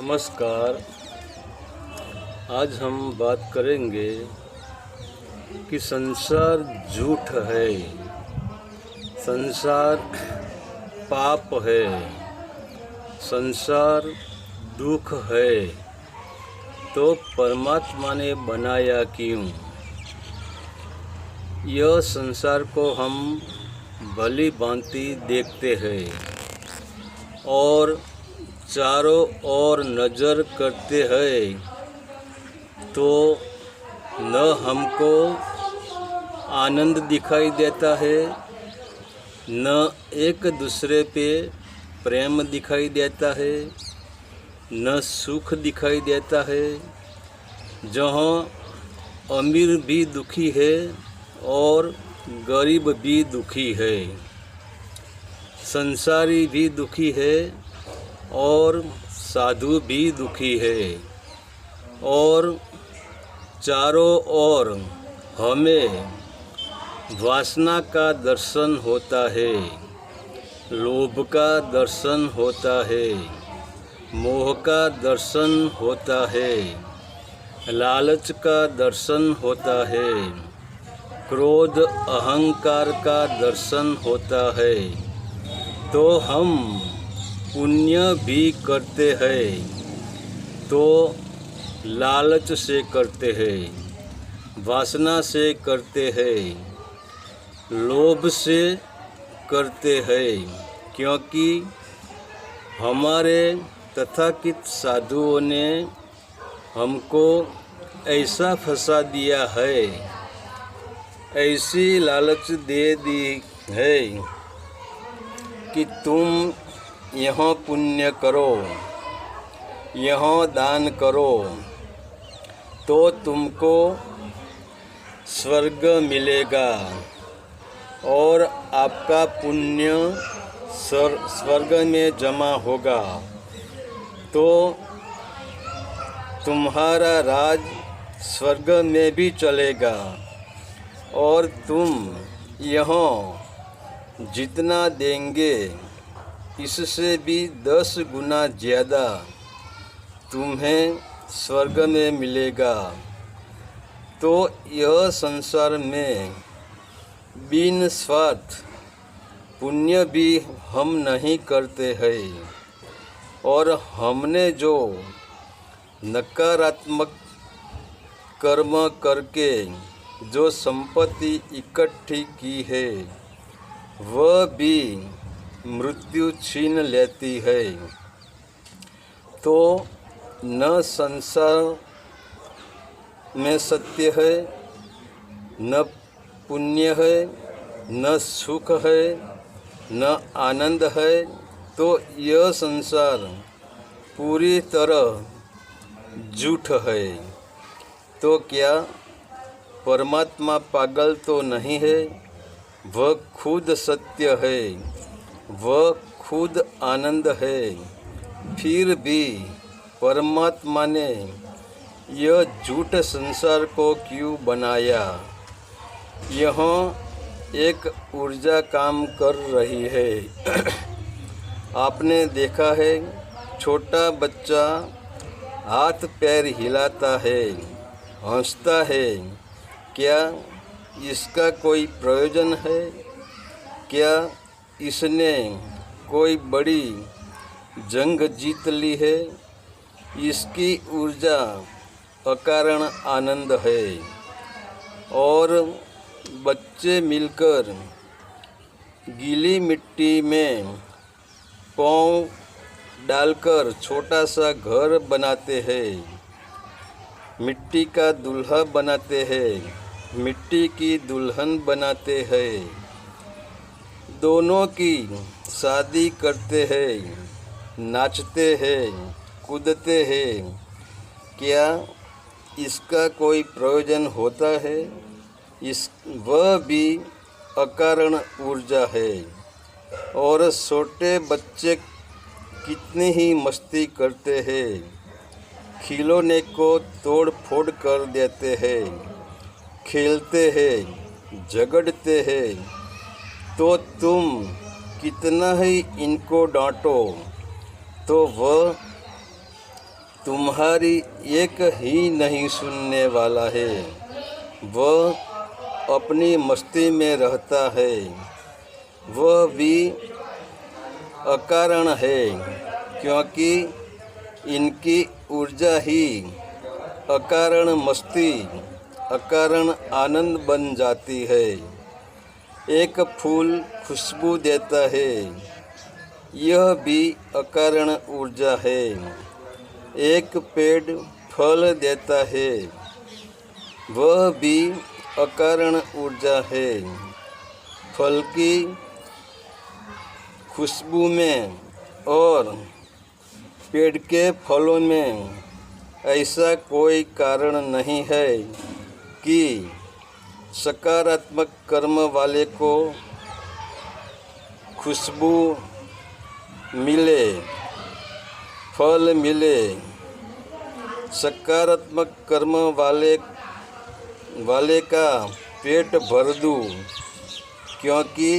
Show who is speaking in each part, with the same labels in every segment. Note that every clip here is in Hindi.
Speaker 1: नमस्कार। आज हम बात करेंगे कि संसार झूठ है, संसार पाप है, संसार दुख है, तो परमात्मा ने बनाया क्यों? यह संसार को हम भली भांति देखते हैं और चारों ओर नज़र करते हैं तो न हमको आनंद दिखाई देता है, न एक दूसरे पे प्रेम दिखाई देता है, न सुख दिखाई देता है। जहाँ अमीर भी दुखी है और गरीब भी दुखी है, संसारी भी दुखी है और साधु भी दुखी है, और चारों ओर हमें वासना का दर्शन होता है, लोभ का दर्शन होता है, मोह का दर्शन होता है, लालच का दर्शन होता है, क्रोध अहंकार का दर्शन होता है। तो हम पुण्य भी करते हैं तो लालच से करते हैं, वासना से करते हैं, लोभ से करते हैं, क्योंकि हमारे तथाकथित साधुओं ने हमको ऐसा फंसा दिया है, ऐसी लालच दे दी है कि तुम यहाँ पुण्य करो, यहाँ दान करो तो तुमको स्वर्ग मिलेगा और आपका पुण्य स्वर्ग में जमा होगा, तो तुम्हारा राज स्वर्ग में भी चलेगा और तुम यहाँ जितना देंगे इससे भी 10 गुना ज़्यादा तुम्हें स्वर्ग में मिलेगा। तो यह संसार में बिन स्वार्थ पुण्य भी हम नहीं करते हैं, और हमने जो नकारात्मक कर्म करके जो संपत्ति इकट्ठी की है वह भी मृत्यु छीन लेती है। तो न संसार में सत्य है, न पुण्य है, न सुख है, न आनंद है, तो यह संसार पूरी तरह झूठ है। तो क्या परमात्मा पागल तो नहीं है? वह खुद सत्य है, वह खुद आनंद है, फिर भी परमात्मा ने यह झूठ संसार को क्यों बनाया? यहाँ एक ऊर्जा काम कर रही है। आपने देखा है, छोटा बच्चा हाथ पैर हिलाता है, हंसता है, क्या इसका कोई प्रयोजन है? क्या इसने कोई बड़ी जंग जीत ली है? इसकी ऊर्जा अकारण आनंद है। और बच्चे मिलकर गीली मिट्टी में पाँव डालकर छोटा सा घर बनाते हैं, मिट्टी का दूल्हा बनाते हैं, मिट्टी की दुल्हन बनाते हैं, दोनों की शादी करते हैं, नाचते हैं, कूदते हैं। क्या इसका कोई प्रयोजन होता है? वह भी अकारण ऊर्जा है। और छोटे बच्चे कितनी ही मस्ती करते हैं, खिलौने को तोड़ फोड़ कर देते हैं, खेलते हैं, झगड़ते हैं, तो तुम कितना ही इनको डांटो तो वह तुम्हारी एक ही नहीं सुनने वाला है, वह अपनी मस्ती में रहता है, वह भी अकारण है, क्योंकि इनकी ऊर्जा ही अकारण मस्ती, अकारण आनंद बन जाती है। एक फूल खुशबू देता है, यह भी अकारण ऊर्जा है। एक पेड़ फल देता है, वह भी अकारण ऊर्जा है। फल की खुशबू में और पेड़ के फलों में ऐसा कोई कारण नहीं है कि सकारात्मक कर्म वाले को खुशबू मिले, फल मिले। सकारात्मक कर्म वाले का पेट भर दूँ, क्योंकि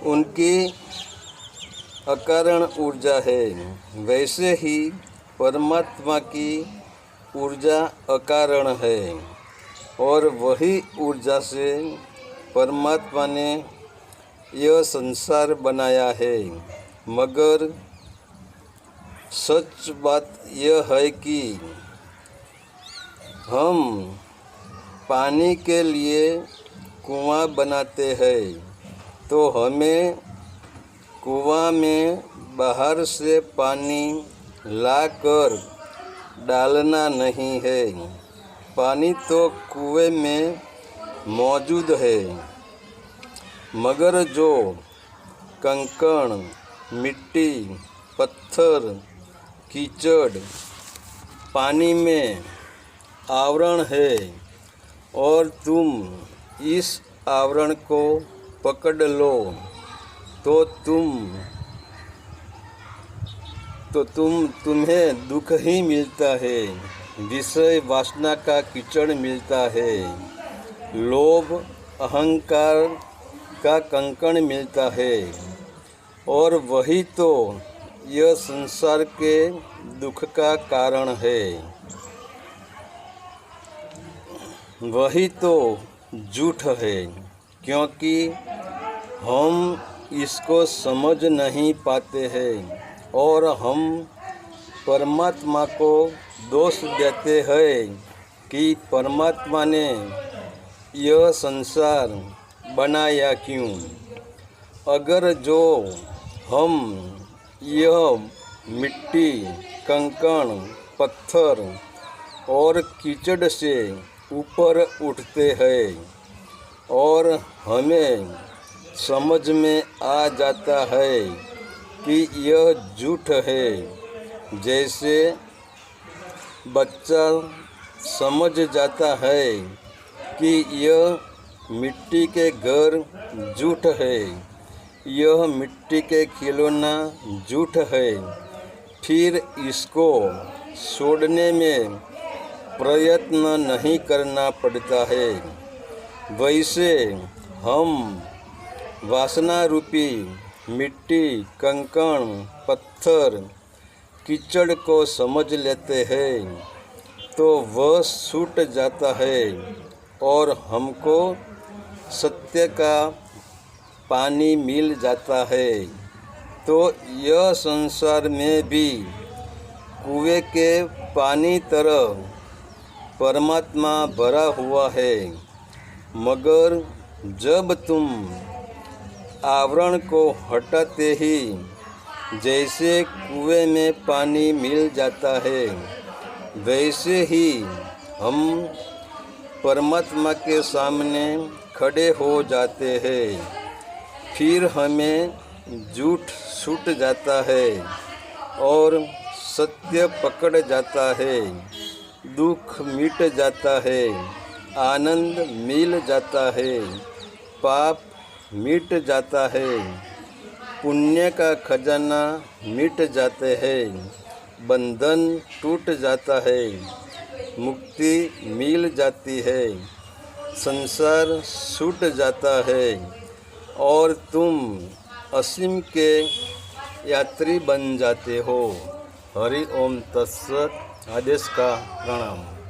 Speaker 1: उनकी अकारण ऊर्जा है। वैसे ही परमात्मा की ऊर्जा अकारण है और वही ऊर्जा से परमात्मा ने यह संसार बनाया है। मगर सच बात यह है कि हम पानी के लिए कुआं बनाते हैं तो हमें कुआं में बाहर से पानी लाकर डालना नहीं है। पानी तो कुएं में मौजूद है, मगर जो कंकड़, मिट्टी, पत्थर, कीचड़ पानी में आवरण है और तुम इस आवरण को पकड़ लो तो तुम्हें दुख ही मिलता है, विषय वासना का कीचड़ मिलता है, लोभ अहंकार का कंकड़ मिलता है और वही तो यह संसार के दुख का कारण है। वही तो झूठ है, क्योंकि हम इसको समझ नहीं पाते हैं और हम परमात्मा को दोष देते हैं कि परमात्मा ने यह संसार बनाया क्यों। अगर जो हम यह मिट्टी, कंकड़, पत्थर और कीचड़ से ऊपर उठते हैं और हमें समझ में आ जाता है कि यह झूठ है, जैसे बच्चा समझ जाता है कि यह मिट्टी के घर झूठ है, यह मिट्टी के खिलौना झूठ है, फिर इसको छोड़ने में प्रयत्न नहीं करना पड़ता है। वैसे हम वासना रूपी मिट्टी, कंकड़, पत्थर, कीचड़ को समझ लेते हैं तो वह छूट जाता है और हमको सत्य का पानी मिल जाता है। तो यह संसार में भी कुएं के पानी तरह परमात्मा भरा हुआ है, मगर जब तुम आवरण को हटाते ही जैसे कुएं में पानी मिल जाता है, वैसे ही हम परमात्मा के सामने खड़े हो जाते हैं। फिर हमें झूठ छूट जाता है और सत्य पकड़ जाता है, दुख मिट जाता है, आनंद मिल जाता है, पाप मिट जाता है, पुण्य का खजाना मिट जाते हैं, बंधन टूट जाता है, मुक्ति मिल जाती है, संसार छूट जाता है और तुम असीम के यात्री बन जाते हो। हरि ओम तत्सत। आदेश का प्रणाम।